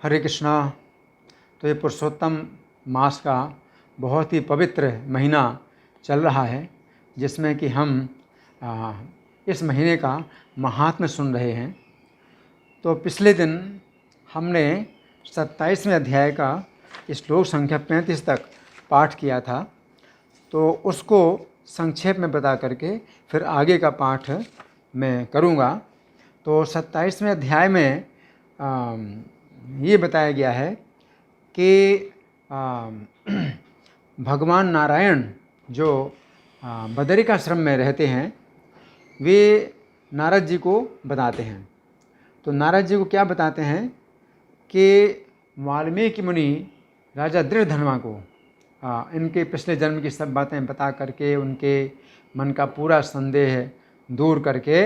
हरे कृष्णा। तो ये पुरुषोत्तम मास का बहुत ही पवित्र महीना चल रहा है, जिसमें कि हम इस महीने का महात्म्य सुन रहे हैं। तो पिछले दिन हमने 27वें अध्याय का श्लोक संख्या 35 तक पाठ किया था। तो उसको संक्षेप में बता करके फिर आगे का पाठ मैं करूँगा। तो 27वें अध्याय में ये बताया गया है कि भगवान नारायण जो बदरिकाश्रम में रहते हैं, वे नारद जी को बताते हैं। तो नारद जी को क्या बताते हैं कि वाल्मीकि मुनि राजा दृढ़धनवा को इनके पिछले जन्म की सब बातें बता करके उनके मन का पूरा संदेह दूर करके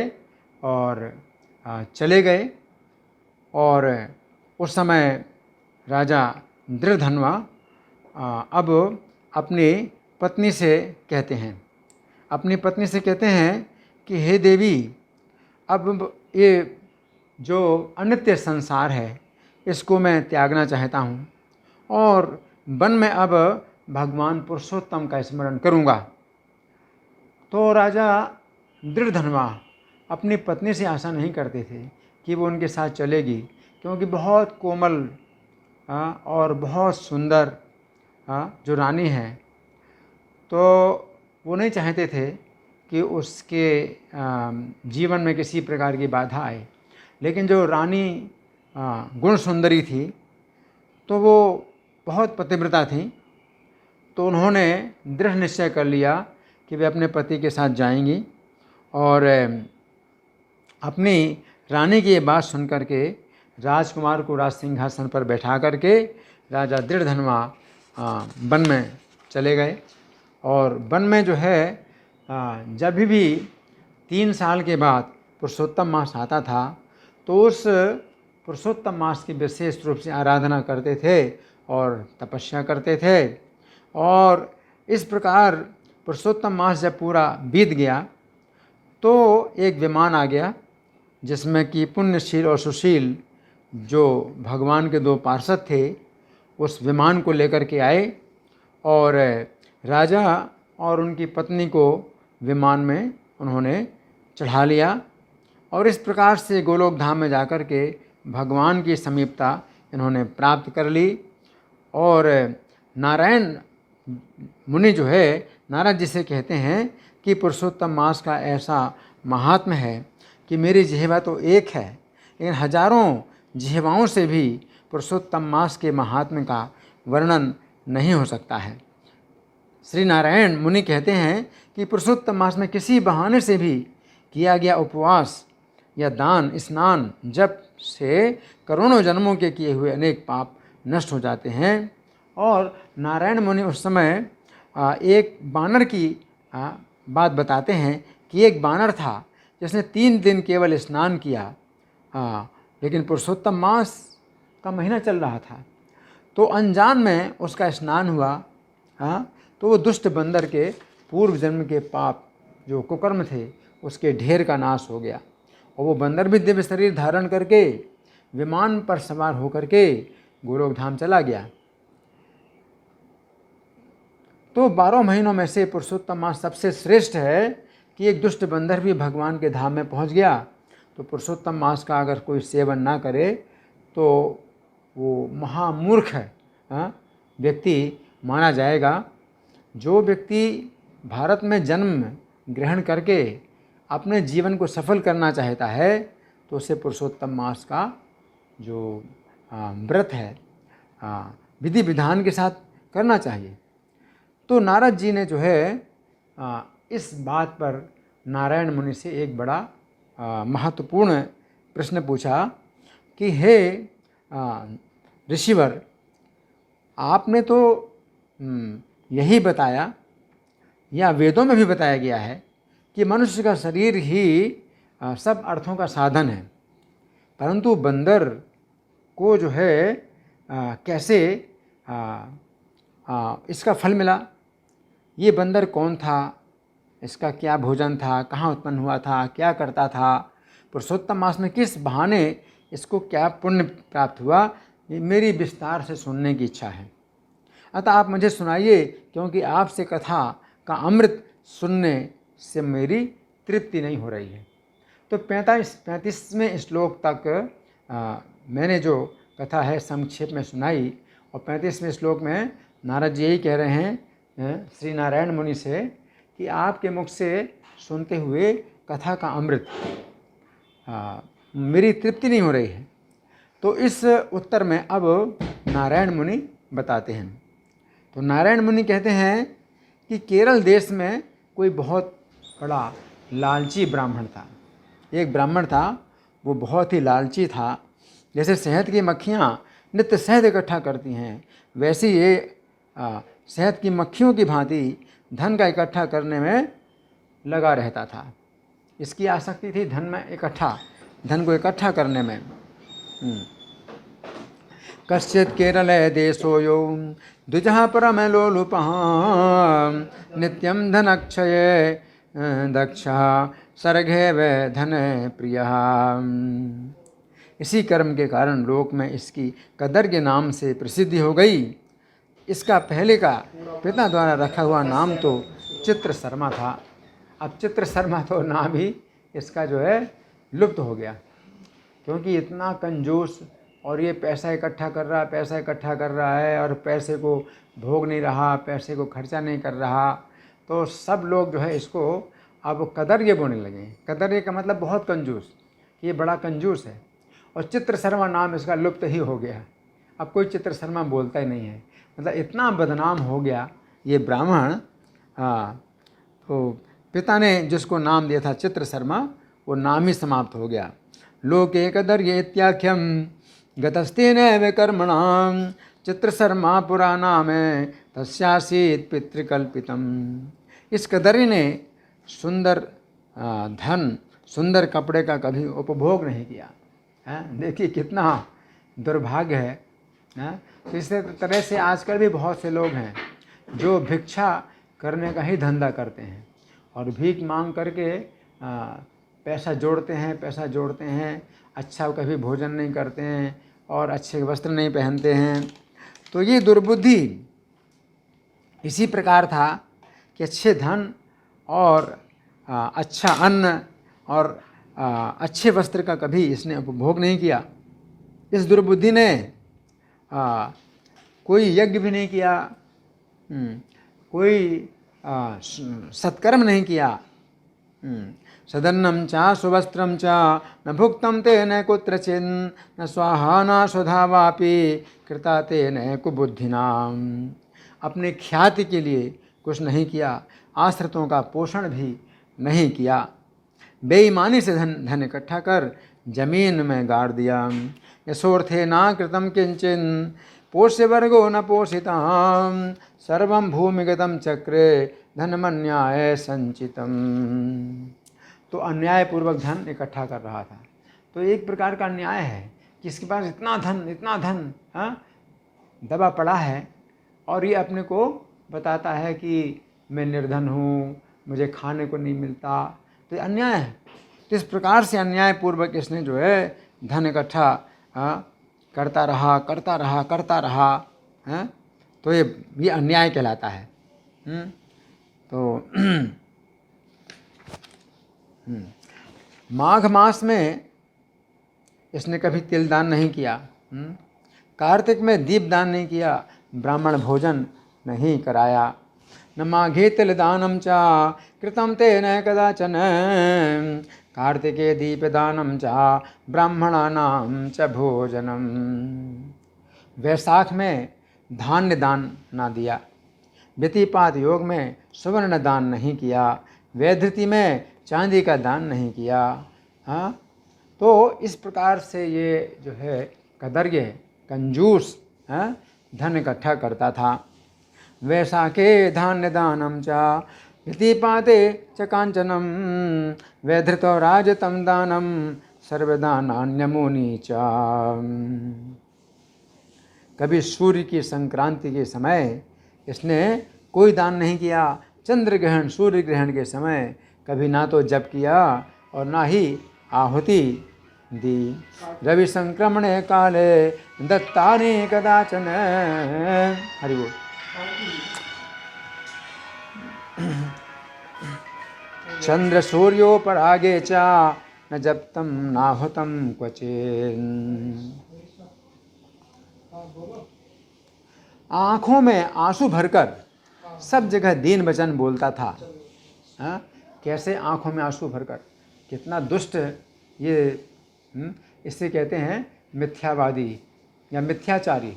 और चले गए। और उस समय राजा दृढ़धनवा अब अपनी पत्नी से कहते हैं कि हे देवी, अब ये जो अनित्य संसार है इसको मैं त्यागना चाहता हूँ और वन में अब भगवान पुरुषोत्तम का स्मरण करूँगा। तो राजा दृढ़धनवा अपनी पत्नी से आशा नहीं करते थे कि वो उनके साथ चलेगी, क्योंकि बहुत कोमल और बहुत सुंदर जो रानी है, तो वो नहीं चाहते थे कि उसके जीवन में किसी प्रकार की बाधा आए। लेकिन जो रानी गुण सुंदरी थी, तो वो बहुत पतिव्रता थी। तो उन्होंने दृढ़ निश्चय कर लिया कि वे अपने पति के साथ जाएंगी। और अपनी रानी की ये बात सुन करके राजकुमार को राज सिंहासन पर बैठा करके राजा दृढ़धनवा वन में चले गए। और वन में जो है जब भी 3 साल के बाद पुरुषोत्तम मास आता था, तो उस पुरुषोत्तम मास की विशेष रूप से आराधना करते थे और तपस्या करते थे। और इस प्रकार पुरुषोत्तम मास जब पूरा बीत गया, तो एक विमान आ गया जिसमें कि पुण्यशील और सुशील जो भगवान के 2 पार्षद थे, उस विमान को लेकर के आए और राजा और उनकी पत्नी को विमान में उन्होंने चढ़ा लिया। और इस प्रकार से गोलोक धाम में जाकर के भगवान की समीपता इन्होंने प्राप्त कर ली। और नारायण मुनि जो है, नारद जी से कहते हैं कि पुरुषोत्तम मास का ऐसा महात्म्य है कि मेरी जिह्वा तो एक है, लेकिन हजारों जिह्वाओं से भी पुरुषोत्तम मास के महात्म्य का वर्णन नहीं हो सकता है। श्री नारायण मुनि कहते हैं कि पुरुषोत्तम मास में किसी बहाने से भी किया गया उपवास या दान, स्नान, जप से करोड़ों जन्मों के किए हुए अनेक पाप नष्ट हो जाते हैं। और नारायण मुनि उस समय एक बानर की बात बताते हैं कि एक बानर था जिसने 3 दिन केवल स्नान किया, लेकिन पुरुषोत्तम मास का महीना चल रहा था, तो अनजान में उसका स्नान हुआ। तो वो दुष्ट बंदर के पूर्व जन्म के पाप जो कुकर्म थे उसके ढेर का नाश हो गया। और वो बंदर भी दिव्य शरीर धारण करके विमान पर सवार होकर के गोलोक धाम चला गया। तो 12 महीनों में से पुरुषोत्तम मास सबसे श्रेष्ठ है कि एक दुष्ट बंदर भी भगवान के धाम में पहुंच गया। तो पुरुषोत्तम मास का अगर कोई सेवन ना करे तो वो महामूर्ख व्यक्ति माना जाएगा। जो व्यक्ति भारत में जन्म ग्रहण करके अपने जीवन को सफल करना चाहता है, तो उसे पुरुषोत्तम मास का जो व्रत है विधि विधान के साथ करना चाहिए। तो नारद जी ने जो है इस बात पर नारायण मुनि से एक बड़ा महत्वपूर्ण प्रश्न पूछा कि हे ऋषिवर, आपने तो यही बताया, या वेदों में भी बताया गया है कि मनुष्य का शरीर ही सब अर्थों का साधन है, परंतु बंदर को जो है कैसे इसका फल मिला? ये बंदर कौन था? इसका क्या भोजन था? कहाँ उत्पन्न हुआ था? क्या करता था? पुरुषोत्तम मास में किस बहाने इसको क्या पुण्य प्राप्त हुआ? मेरी विस्तार से सुनने की इच्छा है। अतः आप मुझे सुनाइए, क्योंकि आपसे कथा का अमृत सुनने से मेरी तृप्ति नहीं हो रही है। तो 35वें श्लोक तक मैंने जो कथा है संक्षेप में सुनाई, और 35वें श्लोक में नारद जी यही कह रहे हैं श्री नारायण मुनि से कि आपके मुख से सुनते हुए कथा का अमृत मेरी तृप्ति नहीं हो रही है। तो इस उत्तर में अब नारायण मुनि बताते हैं। तो नारायण मुनि कहते हैं कि केरल देश में कोई बहुत बड़ा लालची ब्राह्मण था। एक ब्राह्मण था, वो बहुत ही लालची था। जैसे शहद की मक्खियाँ नित्य शहद इकट्ठा करती हैं, वैसे ये शहद की मक्खियों की भांति धन का इकट्ठा करने में लगा रहता था। इसकी आसक्ति थी धन को इकट्ठा करने में। कश्चित् केरले देशो यो द्विजः परमे लोलुपः नित्यं धनक्षये दक्षः सर्गे वे धने प्रियः। इसी कर्म के कारण लोक में इसकी कदर के नाम से प्रसिद्धि हो गई। इसका पहले का पिता द्वारा रखा हुआ नाम तो चित्र शर्मा था। अब चित्र शर्मा तो नाम ही इसका जो है लुप्त हो गया, क्योंकि इतना कंजूस, और ये पैसा इकट्ठा कर रहा है और पैसे को भोग नहीं रहा, पैसे को खर्चा नहीं कर रहा। तो सब लोग जो है इसको अब कदर्य बोलने लगे। कदर्य का मतलब बहुत कंजूस, ये बड़ा कंजूस है। और चित्र शर्मा नाम इसका लुप्त ही हो गया। अब कोई चित्र शर्मा बोलता ही नहीं है, मतलब इतना बदनाम हो गया ये ब्राह्मण। तो पिता ने जिसको नाम दिया था चित्र शर्मा, वो नाम ही समाप्त हो गया। लोके कदर्य इत्याख्यम गतस्तेन कर्मणाम चित्र शर्मा पुराना में तस्यासीत पितृकल्पितम। इस कदर्य ने सुंदर धन, सुंदर कपड़े का कभी उपभोग नहीं किया है। देखिए कितना दुर्भाग्य है। तो इस तरह से आजकल भी बहुत से लोग हैं जो भिक्षा करने का ही धंधा करते हैं और भीख मांग करके पैसा जोड़ते हैं, अच्छा कभी भोजन नहीं करते हैं और अच्छे वस्त्र नहीं पहनते हैं। तो ये दुर्बुद्धि इसी प्रकार था कि अच्छे धन और अच्छा अन्न और अच्छे वस्त्र का कभी इसने उपभोग नहीं किया। इस दुर्बुद्धि ने कोई यज्ञ भी नहीं किया, कोई सत्कर्म नहीं किया। सदन्नम चा सुवस्त्रम चा न भुक्तम ते न कुत्रचिन् न स्वाहा न स्वधा वापि कृता ते न कुबुद्धिनाम। अपने ख्याति के लिए कुछ नहीं किया, आश्रितों का पोषण भी नहीं किया। बेईमानी से धन इकट्ठा कर जमीन में गाड़ दिया। यशोर्थे ना कृतम किंचिन पोष्य वर्गो न पोषिताम सर्वं भूमिगतम चक्रे धनमन्याय संचितम। तो अन्यायपूर्वक धन इकट्ठा कर रहा था। तो एक प्रकार का अन्याय है कि इसके पास इतना धन दबा पड़ा है और ये अपने को बताता है कि मैं निर्धन हूँ, मुझे खाने को नहीं मिलता। तो ये अन्याय है। तो इस प्रकार से अन्यायपूर्वक इसने जो है धन इकट्ठा करता रहा है। तो ये अन्याय कहलाता है। तो माघ मास में इसने कभी तिल दान नहीं किया, कार्तिक में दीप दान नहीं किया, ब्राह्मण भोजन नहीं कराया। न माघे तिल दानम चा कृतम तेन कदाचन कार्तिके दीप दानम चा ब्राह्मणानां च भोजनम। वैशाख में धान्य दान ना दिया, व्यतिपात योग में सुवर्ण दान नहीं किया, वैधृति में चांदी का दान नहीं किया। तो इस प्रकार से ये जो है कदर्य कंजूस धन इकट्ठा करता था। वैशाखे धान्य दानम चा व्यतिपाते च कांचनम वैधृतो राजतम दानम सर्वदानान्यमुनि चा। कभी सूर्य की संक्रांति के समय इसने कोई दान नहीं किया। चंद्र ग्रहण, सूर्य ग्रहण के समय कभी ना तो जप किया और ना ही आहुति दी रवि संक्रमणे काले दत्तानि कदाचन। हरि बोल। चंद्र सूर्योपरागे च न जप्तं नाहुतं क्वचित्। आँखों में आंसू भरकर सब जगह दीन वचन बोलता था। हाँ? कैसे आँखों में आंसू भरकर, कितना दुष्ट ये, इससे कहते हैं मिथ्यावादी या मिथ्याचारी।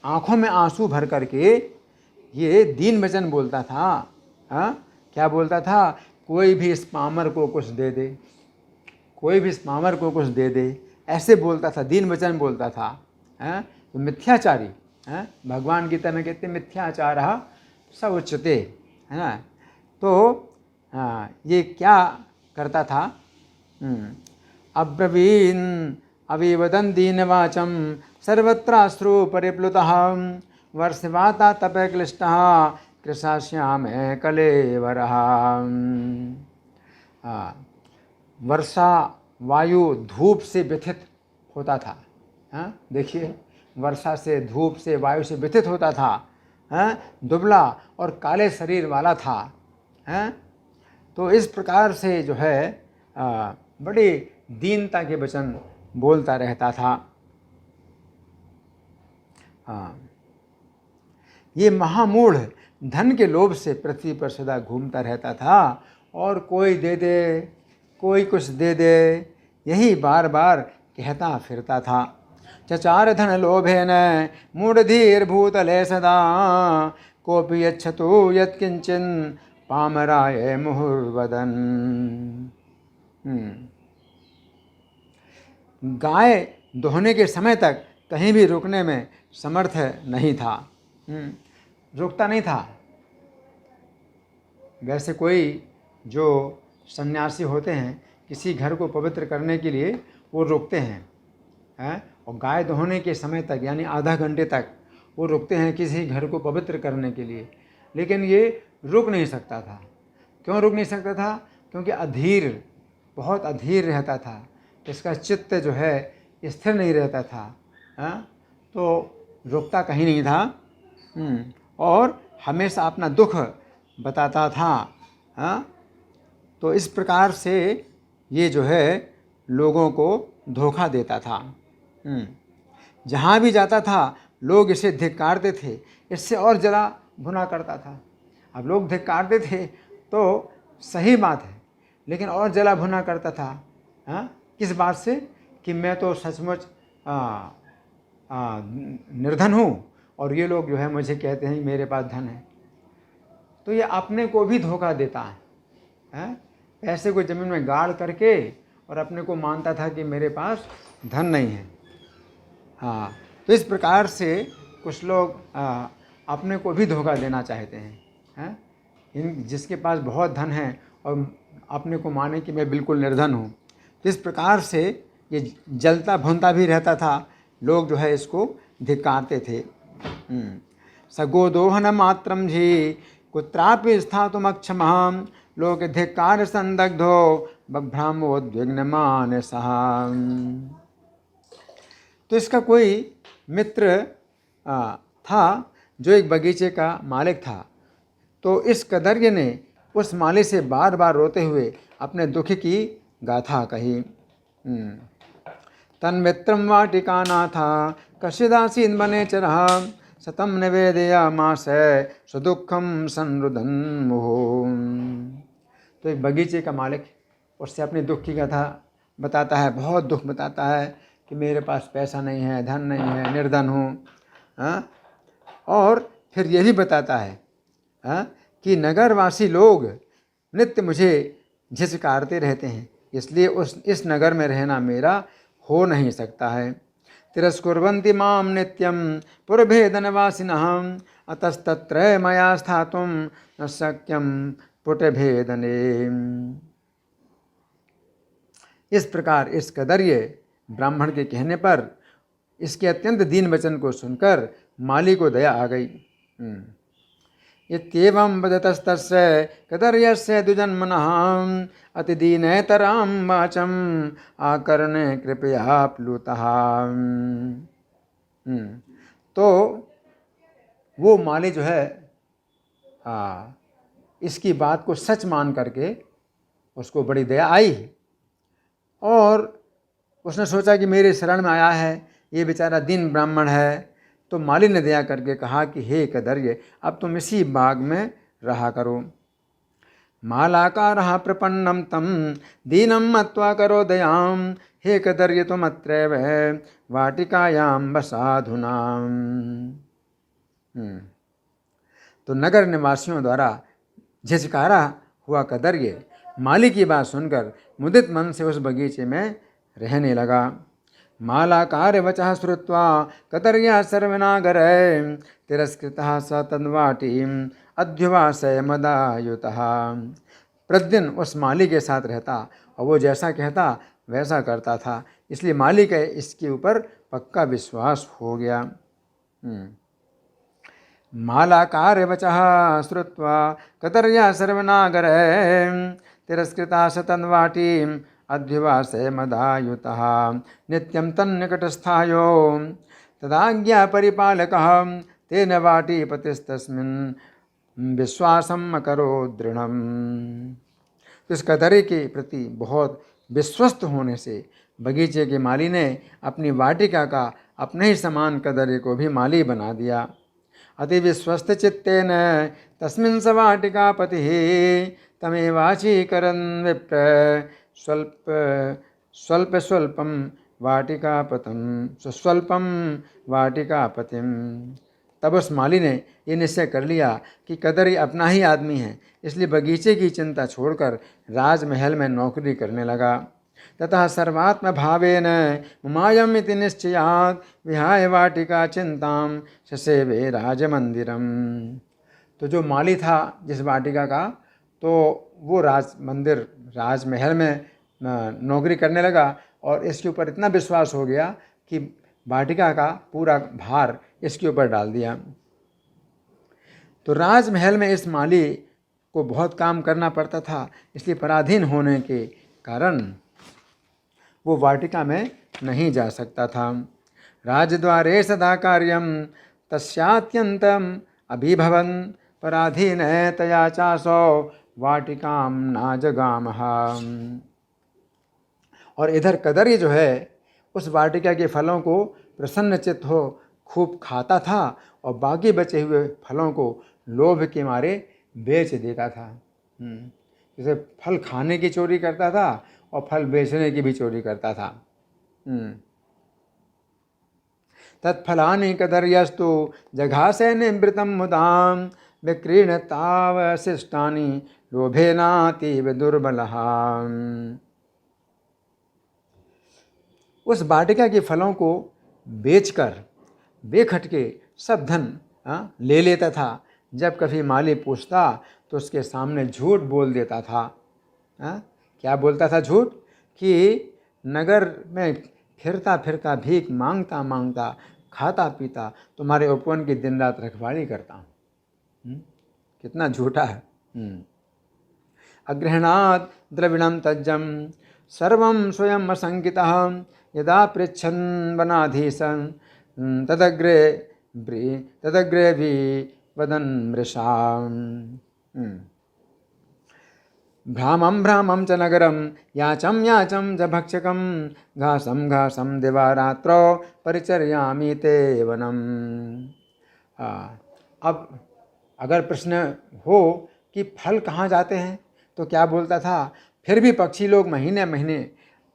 आँखों में आंसू भर करके ये दीन वचन बोलता था। हाँ? क्या बोलता था? कोई भी इस पामर को कुछ दे दे, कोई भी इस पामर को कुछ दे दे, ऐसे बोलता था, दीन वचन बोलता था। हाँ? तो मिथ्याचारी, हाँ? भगवान गीता में कहते मिथ्याचार स उच्यते, है ना। तो ये क्या करता था? अब्रवीन् अविवदन् दीनवाचं सर्वत्राश्रु परिप्लुतः वर्षवाता तपे क्लिष्टः कृशाश्यामे कलेवरः। वर्षा वायु धूप से व्यथित होता था। हाँ? देखिए, वर्षा से, धूप से, वायु से व्यथित होता था। हाँ? दुबला और काले शरीर वाला था। हाँ? तो इस प्रकार से जो है बड़ी दीनता के वचन बोलता रहता था। ये महामूढ़ धन के लोभ से पृथ्वी पर सदा घूमता रहता था और कोई दे दे, कोई कुछ दे दे, यही बार बार कहता फिरता था। चचार धन लोभेन मूढ़धीर्भूतले सदा कोपि यच्छतु यत्किंचिन् पामराय मुहुर्वदन्। गाय दोहने के समय तक कहीं भी रुकने में समर्थ नहीं था, रुकता नहीं था। वैसे कोई जो सन्यासी होते हैं, किसी घर को पवित्र करने के लिए वो रुकते हैं, और गाय दोहने के समय तक यानी आधा घंटे तक वो रुकते हैं किसी घर को पवित्र करने के लिए। लेकिन ये रुक नहीं सकता था। क्यों रुक नहीं सकता था? क्योंकि अधीर, बहुत अधीर रहता था। इसका चित्त जो है स्थिर नहीं रहता था। तो रुकता कहीं नहीं था और हमेशा अपना दुख बताता था। तो इस प्रकार से ये जो है लोगों को धोखा देता था। जहाँ भी जाता था लोग इसे धिक्कारते थे, इससे और जला भुना करता था। अब लोग धिक्कारते थे तो सही बात है, लेकिन और जला भुना करता था। किस बात से? कि मैं तो सचमुच निर्धन हूँ और ये लोग जो है मुझे कहते हैं मेरे पास धन है। तो ये अपने को भी धोखा देता है। पैसे को ज़मीन में गाड़ करके और अपने को मानता था कि मेरे पास धन नहीं है। हाँ, तो इस प्रकार से कुछ लोग अपने को भी धोखा देना चाहते हैं। जिसके पास बहुत धन है और अपने को माने कि मैं बिल्कुल निर्धन हूँ। तो इस प्रकार से ये जलता भुनता भी रहता था। लोग जो है इसको धिक्कारते थे। सगोदोहन मात्रम झी कुत्रापि स्थातुमक्षमः लोक धिक्कार संदग्धो बभ्रामोद्विग्न मानसः। तो इसका कोई मित्र था जो एक बगीचे का मालिक था। तो इस कदर्य ने उस माली से बार बार रोते हुए अपने दुख की गाथा कही। तन्मित्रं वाटिकानाथा कश्चिदासीन् वने चरः सतं निवेदयामास सुदुःखं संरुदन् मुहुः। तो एक बगीचे का मालिक उससे अपने दुख की गाथा बताता है, बहुत दुख बताता है कि मेरे पास पैसा नहीं है, धन नहीं है, निर्धन हूँ। और फिर ये भी बताता है कि नगरवासी लोग नित्य मुझे झिझकारते रहते हैं, इसलिए इस नगर में रहना मेरा हो नहीं सकता है। तिरस्कुर्वन्ति मां नित्यं पुरभेदनवासिनः अतस्तत्र मया स्थातुं न शक्यं पुटभेदने। इस प्रकार इस कदर्य ब्राह्मण के कहने पर इसके अत्यंत दीन वचन को सुनकर माली को दया आ गई। इत्येवं वदतस्तस्य कदर्यस्य द्विजन्मनः अतिदीनेतरां वाचं आकर्णे कृपया प्लुतः। तो वो माली जो है इसकी बात को सच मान करके उसको बड़ी दया आई और उसने सोचा कि मेरे शरण में आया है, ये बेचारा दीन ब्राह्मण है। तो माली ने दया करके कहा कि हे कदर्य, अब तुम इसी बाग में रहा करो। मालाकारः प्रपन्नं तं दीनं मत्वा करो दयां, हे कदर्य त्वमत्रैव वाटिकायां वसाधुना। तो नगर निवासियों द्वारा झिझकारा हुआ कदर्य माली की बात सुनकर मुदित मन से उस बगीचे में रहने लगा। मालाकार वचः श्रुत्वा कदर्यः सर्वनागरैः तिरस्कृतः स तद्वाटीम् अध्युवासय मदायुतः। प्रतिदिन उस माली के साथ रहता और वो जैसा कहता वैसा करता था, इसलिए माली का इसके ऊपर पक्का विश्वास हो गया। मालाकार वचः श्रुत्वा कदर्यः सर्वनागरैः तिरस्कृतः स तद्वाटीम् अध्युवासय मदायुतः। नित्यं तन्निकटस्थायो तदाज्ञा परिपालकः तेन वाटीपतिस्तस्मिन् विश्वासम् अकरोत् दृढ़म्। तो इस कदर्य के प्रति बहुत विश्वस्त होने से बगीचे के माली ने अपनी वाटिका का अपने ही समान कदर्य को भी माली बना दिया। अति विश्वस्त चित्तेन तस्मिन् स वाटिकापतिः तमेवाचीकरन् विप्र स्वल्पं वाटिकापतिम्। तब उस माली ने ये निश्चय कर लिया कि कदर्य अपना ही आदमी है, इसलिए बगीचे की चिंता छोड़कर राजमहल में नौकरी करने लगा। ततः सर्वात्म भावेन मुमायम इति निश्चयात् विहाय वाटिका चिंतां ससेवे राजमंदिरम। तो जो माली था जिस वाटिका का, तो वो राजमहल में नौकरी करने लगा और इसके ऊपर इतना विश्वास हो गया कि वाटिका का पूरा भार इसके ऊपर डाल दिया। तो राजमहल में इस माली को बहुत काम करना पड़ता था, इसलिए पराधीन होने के कारण वो वाटिका में नहीं जा सकता था। राजद्वारे सदा कार्यम तस्यात्यंतम अभिभवन पराधीन तया चासो वाटिकाम ना जगामः। और इधर कदर्य जो है उस वाटिका के फलों को प्रसन्नचित्त हो खूब खाता था और बाकी बचे हुए फलों को लोभ के मारे बेच देता था। जैसे फल खाने की चोरी करता था और फल बेचने की भी चोरी करता था। तत्फलानि कदर्यस्तु जघासे निवृतं मुदां विक्रीणतावशिष्टानि लोभेनातीव दुर्बलः। उस वाटिका के फलों को बेचकर बेखटके सब धन ले लेता था। जब कभी माली पूछता तो उसके सामने झूठ बोल देता था। क्या बोलता था झूठ? कि नगर में फिरता फिरता भीख मांगता मांगता खाता पीता तुम्हारे उपवन की दिन रात रखवाली करता हूँ। कितना झूठा है। अग्रहणात् द्रविणं तज्जम सर्वं स्वयं असंकितः यदा पृच्छन् वनाधीशं तदग्रे भी वदन् मृषाम्। भ्रामं च नगरं याचं च भक्षकं घासं दिवा रात्रौ परिचर्यामि ते वनम्। अब अगर प्रश्न हो कि फल कहाँ जाते हैं तो क्या बोलता था? फिर भी पक्षी लोग महीने महीने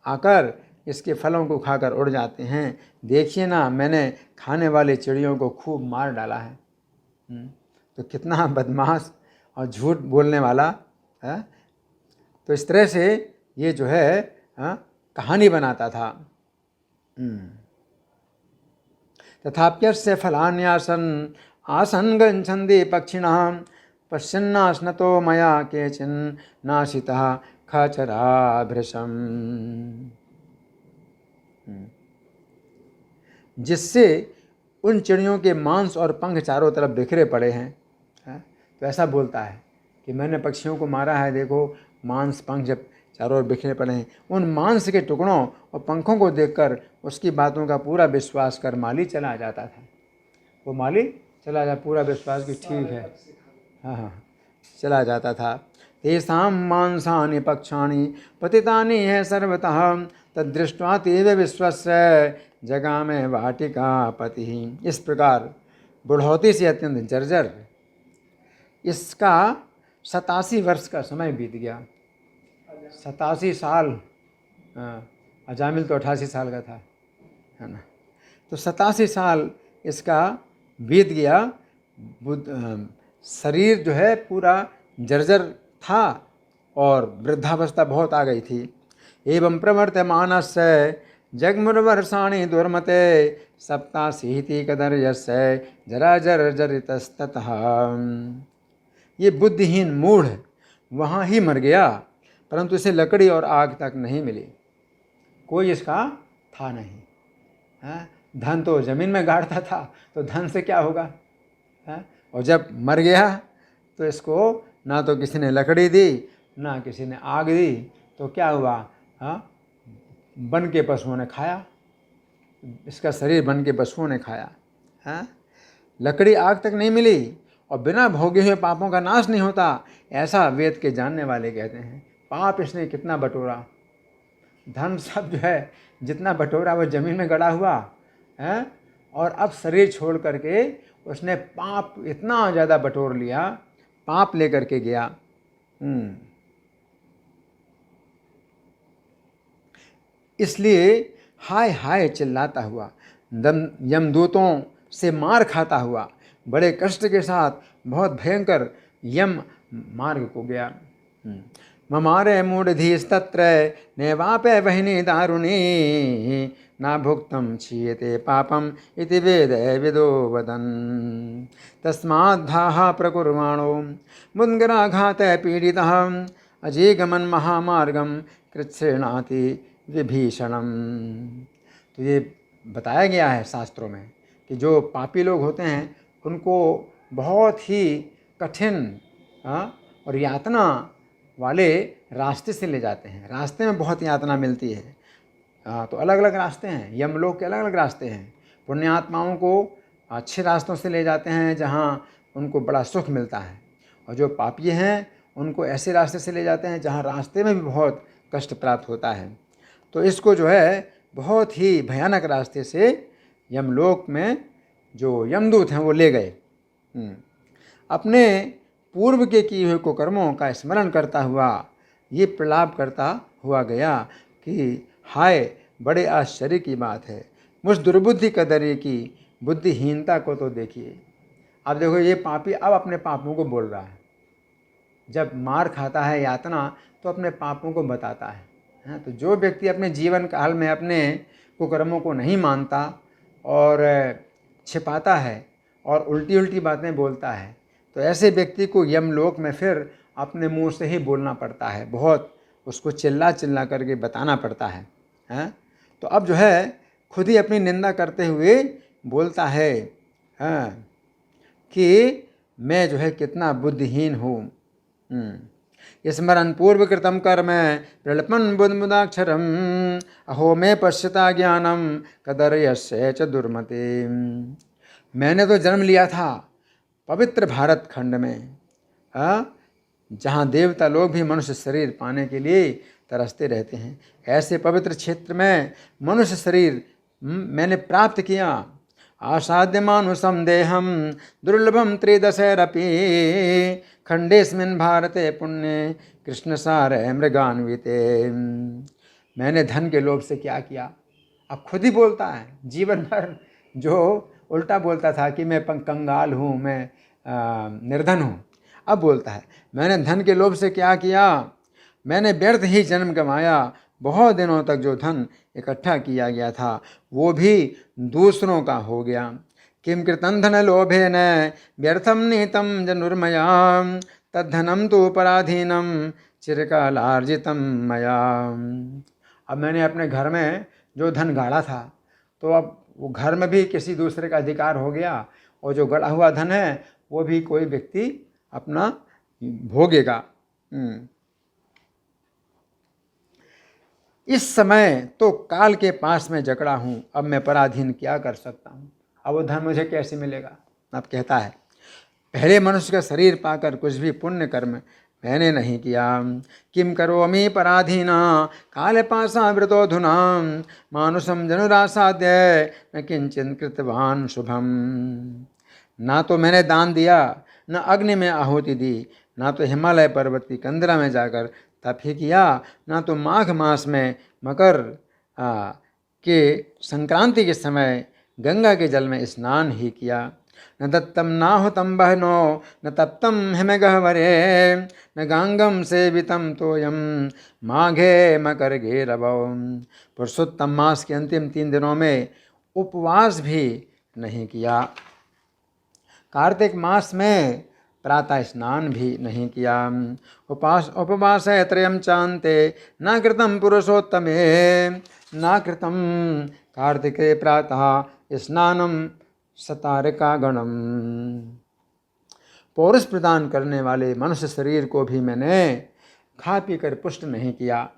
आकर इसके फलों को खाकर उड़ जाते हैं। देखिए ना, मैंने खाने वाले चिड़ियों को खूब मार डाला है। तो कितना बदमाश और झूठ बोलने वाला है। तो इस तरह से ये जो है कहानी बनाता था। तथाप्यस्य फलान्यासन आसन गच्छन्ति पक्षिणः पश्यन्नाश्नतो मया केचिन् नाशितः खचराभृशम्। जिससे उन चिड़ियों के मांस और पंख चारों तरफ बिखरे पड़े हैं। तो ऐसा बोलता है कि मैंने पक्षियों को मारा है, देखो मांस पंख जब चारों ओर बिखरे पड़े हैं। उन मांस के टुकड़ों और पंखों को देखकर उसकी बातों का पूरा विश्वास कर माली चला जाता था। वो माली चला जा पूरा विश्वास कि ठीक है, हाँ, चला जाता था। तेषां मांसानि पक्षाणि पतितानि है सर्वतः तदृष्ट्वा तेव विश्वस्य जगामे वाटिका पति। इस प्रकार बुढ़ौती से अत्यंत जर्जर इसका 87 वर्ष का समय बीत गया। 87 साल, अजामिल तो 88 साल का था, है ना। तो 87 साल इसका बीत गया। शरीर जो है पूरा जर्जर था और वृद्धावस्था बहुत आ गई थी। एवं प्रवर्तमानस्य जगमुर्वर्षाणि दुर्मते 87 कदर्यस्य जराजर्जरितस्ततः। ये बुद्धिहीन मूढ़ वहाँ ही मर गया, परंतु इसे लकड़ी और आग तक नहीं मिली, कोई इसका था नहीं। है? धन तो ज़मीन में गाड़ता था, तो धन से क्या होगा? है? और जब मर गया तो इसको ना तो किसी ने लकड़ी दी, ना किसी ने आग दी, तो क्या हुआ? हाँ, वन के पशुओं ने खाया, इसका शरीर वन के पशुओं ने खाया। हाँ, लकड़ी आग तक नहीं मिली और बिना भोगे हुए पापों का नाश नहीं होता, ऐसा वेद के जानने वाले कहते हैं। पाप इसने कितना बटोरा, धन सब जो है जितना बटोरा वो ज़मीन में गड़ा हुआ है, और अब शरीर छोड़ करके उसने पाप इतना ज़्यादा बटोर लिया, पाप लेकर के गया। इसलिए हाय हाय चिल्लाता हुआ, यमदूतों से मार खाता हुआ, बड़े कष्ट के साथ बहुत भयंकर यम मार्ग को गया। ममारे मूढ़धीस्तत्र नैवापे वहिनी दारुणी ना भुक्तं क्षीयते पापम इति वेद विदो वदन्। तस्माद्धाः प्रकुर्वाणो मुद्गराघात पीडितः अजेगमन महामार्गम कृच्छ्रेणाति विभीषणम। तो ये बताया गया है शास्त्रों में कि जो पापी लोग होते हैं उनको बहुत ही कठिन और यातना वाले रास्ते से ले जाते हैं। रास्ते में बहुत यातना मिलती है। तो अलग अलग रास्ते हैं, यमलोक के अलग अलग रास्ते हैं। पुण्यात्माओं को अच्छे रास्तों से ले जाते हैं जहाँ उनको बड़ा सुख मिलता है, और जो पापी हैं उनको ऐसे रास्ते से ले जाते हैं जहाँ रास्ते में भी बहुत कष्ट प्राप्त होता है। तो इसको जो है बहुत ही भयानक रास्ते से यमलोक में जो यमदूत हैं वो ले गए। अपने पूर्व के किए हुए कुकर्मों का स्मरण करता हुआ ये प्रलाप करता हुआ गया कि हाय, बड़े आश्चर्य की बात है, मुझ दुर्बुद्धि कदरे की बुद्धिहीनता को तो देखिए। अब देखो ये पापी अब अपने पापों को बोल रहा है। जब मार खाता है यातना तो अपने पापों को बताता है। तो जो व्यक्ति अपने जीवन काल में अपने कुकर्मों को नहीं मानता और छिपाता है और उल्टी उल्टी बातें बोलता है, तो ऐसे व्यक्ति को यमलोक में फिर अपने मुंह से ही बोलना पड़ता है, बहुत उसको चिल्ला चिल्ला करके बताना पड़ता है। तो अब जो है खुद ही अपनी निंदा करते हुए बोलता है कि मैं जो है कितना बुद्धिहीन हूँ। स्मरन् पूर्व कृतम कर्म प्रलपन बुद्मुदाक्षरम अहो मैं पश्यता ज्ञानम कदर्यस्य च दुर्मते। मैंने तो जन्म लिया था पवित्र भारत खंड में, जहाँ देवता लोग भी मनुष्य शरीर पाने के लिए तरसते रहते हैं। ऐसे पवित्र क्षेत्र में मनुष्य शरीर मैंने प्राप्त किया। आसाद्य मानुषम देहम दुर्लभम त्रिदशैरपि खंडेस्मिन् भारते पुण्य कृष्ण सार मृगान्विते। मैंने धन के लोभ से क्या किया, अब खुद ही बोलता है। जीवन भर जो उल्टा बोलता था कि मैं कंगाल हूँ, मैं निर्धन हूँ, अब बोलता है मैंने धन के लोभ से क्या किया, मैंने व्यर्थ ही जन्म गंवाया। बहुत दिनों तक जो धन इकट्ठा किया गया था वो भी दूसरों का हो गया। किम कृतं धन लोभेन व्यर्थम निहितं जनुर्मया तद्धनम तो पराधीनम चिरकालार्जितम मया। अब मैंने अपने घर में जो धन गाड़ा था तो अब वो घर में भी किसी दूसरे का अधिकार हो गया, और जो गड़ा हुआ धन है वो भी कोई व्यक्ति अपना भोगेगा। इस समय तो काल के पास में जकड़ा हूँ, अब मैं पराधीन क्या कर सकता हूँ। अब वो धन मुझे कैसे मिलेगा। अब कहता है, पहले मनुष्य का शरीर पाकर कुछ भी पुण्य कर्म मैंने नहीं किया। किम करोमि पराधीना काल पाशावृतोऽधुना मानुषम जनुरासाद्य न किंचित कृतवान शुभम। ना तो मैंने दान दिया, न अग्नि में आहुति दी, ना तो हिमालय पर्वत की कंदरा में जाकर तप ही किया, ना तो माघ मास में मकर के संक्रांति के समय गंगा के जल में स्नान ही किया। न दत्तम नाहुतम बहनो न तप्तम हिमगह्वरे न गांगम सेवितम तोयम माघे मकर गे रवौ। पुरुषोत्तम मास के अंतिम 3 दिनों में उपवास भी नहीं किया। कार्तिक मास में प्रातः स्नान भी नहीं किया। उपवास त्रयम चांते न कृतम पुरुषोत्तमे न कृतम कार्तिके प्रातः स्नानम सतारिका गणम। पौरुष प्रदान करने वाले मनुष्य शरीर को भी मैंने खा पी कर पुष्ट नहीं किया।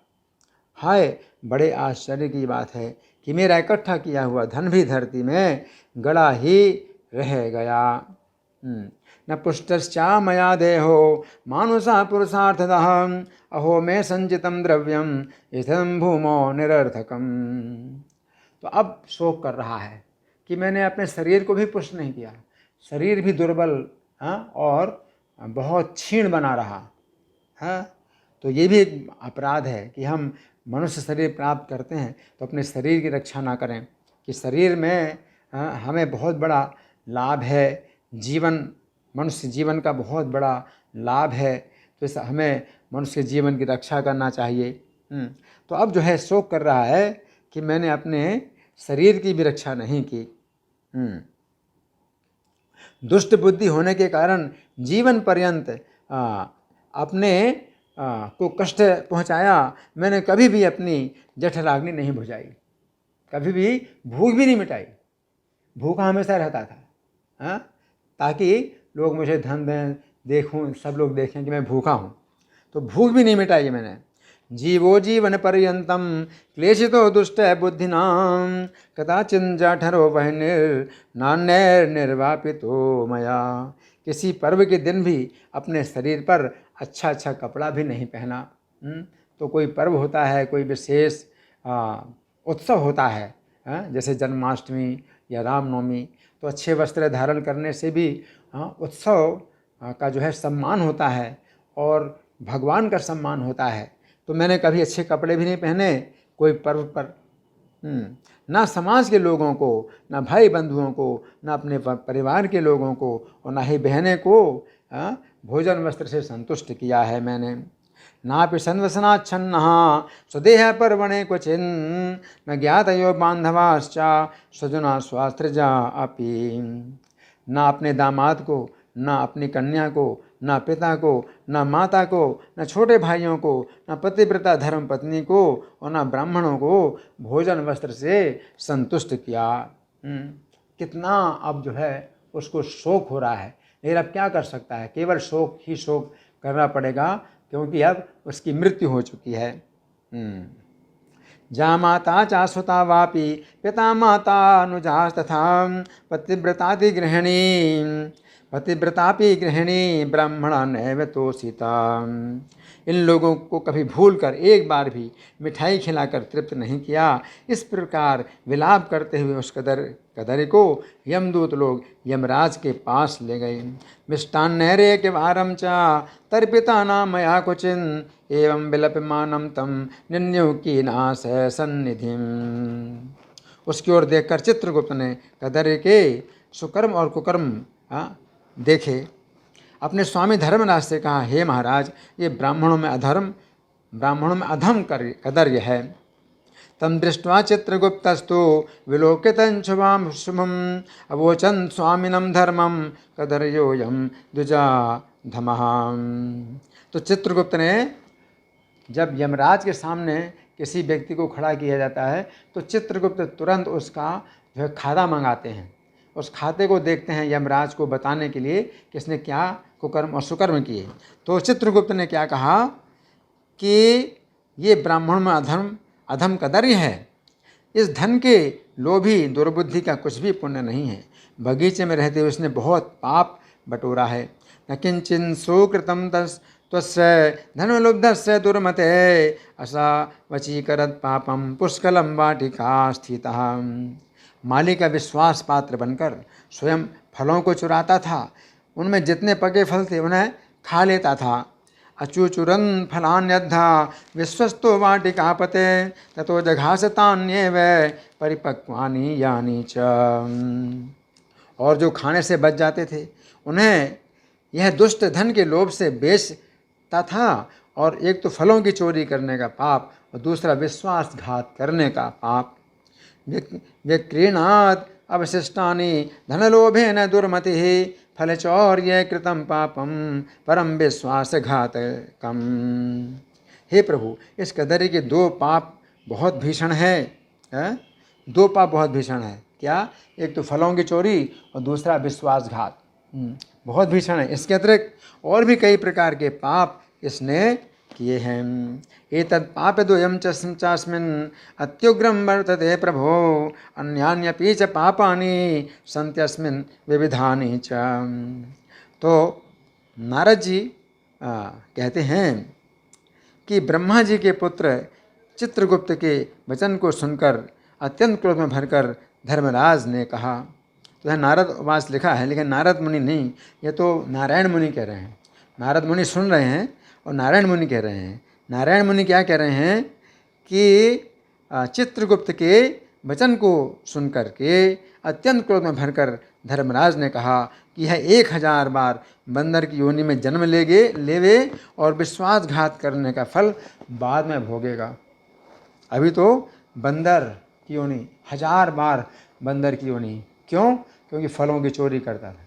हाय, बड़े आश्चर्य की बात है कि मेरा इकट्ठा किया हुआ धन भी धरती में गड़ा ही रह गया। न पुष्टश्चा मया देहो मानुषा पुरुषार्थतः अहो में संचितम द्रव्यम इथं भूमो निरर्थकम। तो अब शोक कर रहा है कि मैंने अपने शरीर को भी पुष्ट नहीं किया, शरीर भी दुर्बल और बहुत क्षीण बना रहा। तो ये भी एक अपराध है कि हम मनुष्य शरीर प्राप्त करते हैं तो अपने शरीर की रक्षा ना करें, कि शरीर में हमें बहुत बड़ा लाभ है, मनुष्य जीवन का बहुत बड़ा लाभ है, तो इस हमें मनुष्य जीवन की रक्षा करना चाहिए। तो अब जो है शोक कर रहा है कि मैंने अपने शरीर की भी रक्षा नहीं की। दुष्ट बुद्धि होने के कारण जीवन पर्यंत अपने को कष्ट पहुंचाया। मैंने कभी भी अपनी जठराग्नि नहीं बुझाई, कभी भी भूख भी नहीं मिटाई। भूखा हमेशा रहता था ताकि लोग मुझे धन दें, देखूं, सब लोग देखें कि मैं भूखा हूँ। तो भूख भी नहीं मिटाई मैंने। जीवो जीवन पर्यंतम क्लेशितो दुष्ट बुद्धिनाम कदाचिन जाठरो वहनिर्नान्यर्निर्वापितो मया। किसी पर्व के दिन भी अपने शरीर पर अच्छा अच्छा कपड़ा भी नहीं पहना। तो कोई पर्व होता है, कोई विशेष उत्सव होता है, जैसे जन्माष्टमी या रामनवमी, तो अच्छे वस्त्र धारण करने से भी उत्सव का जो है सम्मान होता है और भगवान का सम्मान होता है। तो मैंने कभी अच्छे कपड़े भी नहीं पहने कोई पर्व पर। ना समाज के लोगों को, ना भाई बंधुओं को, ना अपने परिवार के लोगों को और ना ही बहनें को भोजन वस्त्र से संतुष्ट किया है मैंने। नापि सन्वसनाच्छन्नः स्वदेह पर्वणे क्वचिन न ज्ञातयो बान्धवाश्चा स्वजना स्वास्त्रजा अपि। ना अपने दामाद को, ना अपनी कन्या को, ना पिता को, ना माता को, ना छोटे भाइयों को, ना पतिव्रता धर्म पत्नी को और ना ब्राह्मणों को भोजन वस्त्र से संतुष्ट किया। कितना अब जो है उसको शोक हो रहा है, लेकिन अब क्या कर सकता है, केवल शोक ही शोक करना पड़ेगा क्योंकि अब उसकी मृत्यु हो चुकी है। जा माता चाश्वता वापि पिता माता अनुजास्तथा पतिव्रताति गृहिणी ब्राह्मणा नैव तोषिता। इन लोगों को कभी भूल कर एक बार भी मिठाई खिलाकर तृप्त नहीं किया। इस प्रकार विलाप करते हुए उस कदरे को यमदूत लोग यमराज के पास ले गए। मिष्टान्नैरे के वारम चा तर्पिता नाम मया कुचिन एवं विलपमानम तम निन्यु की नाश सन्निधिम। उसकी ओर देखकर चित्रगुप्त ने कदरे के सुकर्म और कुकर्म देखे। अपने स्वामी धर्मराज से कहा, हे महाराज, ये ब्राह्मणों में अधम कदर्य है। तम दृष्ट्वा चित्रगुप्तस्तु विलोकितं शुभम अवोचन स्वामिनम धर्मम कदर्योयम द्विजाधमः। तो चित्रगुप्त ने, जब यमराज के सामने किसी व्यक्ति को खड़ा किया जाता है तो चित्रगुप्त तुरंत उसका जो है खाता मंगाते हैं। उस खाते को देखते हैं यमराज को बताने के लिए कि इसने क्या कुकर्म और सुकर्म किए। तो चित्रगुप्त ने क्या कहा कि ये ब्राह्मण में अधम कदर्य है, इस धन के लोभी दुर्बुद्धि का कुछ भी पुण्य नहीं है। बगीचे में रहते हुए उसने बहुत पाप बटोरा है। न किंचिन सुकृतम त्वस्य धनलुब्धस्य दुर्मते असा वचीकरत पापम पुष्कलम वाटिका स्थितः। माली का विश्वास पात्र बनकर स्वयं फलों को चुराता था, उनमें जितने पके फल थे उन्हें खा लेता था। अचुचुरन फलान्यद्धा विश्वस्तो वाटिकापते ततो जघासतान्येव परिपक्वानि यानि च। और जो खाने से बच जाते थे उन्हें यह दुष्ट धन के लोभ से बेचता था। और एक तो फलों की चोरी करने का पाप और दूसरा विश्वासघात करने का पाप। विक्रीणात् अवशिष्टानि धनलोभेन दुर्मतिः फलचौर्य कृतम पापम परम विश्वासघातकम। हे प्रभु, इस कदर्य के दो पाप बहुत भीषण है। दो पाप बहुत भीषण है। क्या? एक तो फलों की चोरी और दूसरा विश्वासघात, बहुत भीषण है। इसके अतिरिक्त और भी कई प्रकार के पाप इसने किए हैं। एतत् पापद्वयं चास्मिन् अत्युग्रं वर्तते प्रभो अन्यान्यपि च पापानि सन्त्यस्मिन् विविधानि च। तो नारद जी कहते हैं कि ब्रह्मा जी के पुत्र चित्रगुप्त के वचन को सुनकर अत्यंत क्रोध में भरकर धर्मराज ने कहा। तो यह नारद उवाच लिखा है, लेकिन नारद मुनि नहीं, ये तो नारायण मुनि कह रहे हैं। नारद मुनि सुन रहे हैं और नारायण मुनि कह रहे हैं। नारायण मुनि क्या कह रहे हैं कि चित्रगुप्त के वचन को सुनकर के अत्यंत क्रोध में भरकर धर्मराज ने कहा कि यह 1000 बार बंदर की योनि में जन्म लेवे और विश्वासघात करने का फल बाद में भोगेगा। अभी तो बंदर की योनि, 1000 बार बंदर की योनि। क्यों? क्योंकि फलों की चोरी करता था।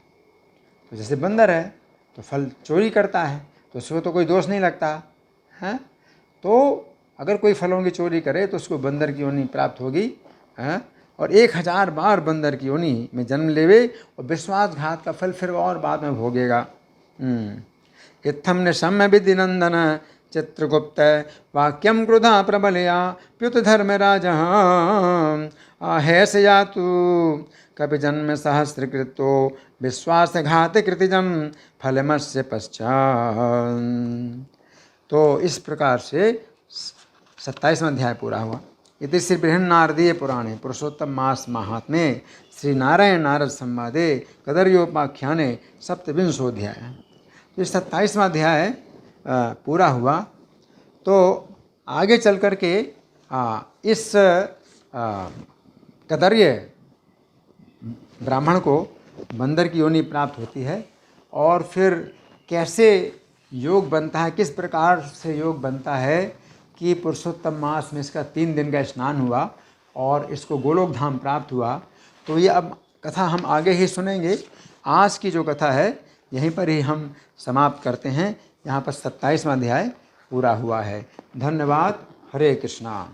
तो जैसे बंदर है तो फल चोरी करता है तो उसको तो कोई दोष नहीं लगता है। तो अगर कोई फलों की चोरी करे तो उसको बंदर की योनि प्राप्त होगी है। और 1000 बार बंदर की योनि में जन्म लेवे और विश्वासघात का फल फिर और बाद में भोगेगा। इत्थम निशम्य विधिनंदन चित्रगुप्त वाक्यम क्रुधा प्रबलया प्युत धर्मराज हैसया तु कपि जन्म सहस्रकृतो विश्वासघात कृतिजम फलमस्य पश्चात्। तो इस प्रकार से 27वां अध्याय पूरा हुआ। इति श्री बृहन्नारदीय पुराणे पुरुषोत्तम मास महात्म्ये श्री नारायण नारद संवादे कदर्योपाख्याने सप्तविंशोऽध्याय। तो 27वां अध्याय पूरा हुआ। तो आगे चल कर के इस कदर्य ब्राह्मण को बंदर की योनि प्राप्त होती है और फिर कैसे योग बनता है, किस प्रकार से योग बनता है कि पुरुषोत्तम मास में इसका 3 दिन का स्नान हुआ और इसको गोलोक धाम प्राप्त हुआ। तो ये अब कथा हम आगे ही सुनेंगे। आज की जो कथा है यहीं पर ही हम समाप्त करते हैं। यहाँ पर 27वां अध्याय पूरा हुआ है। धन्यवाद। हरे कृष्णा।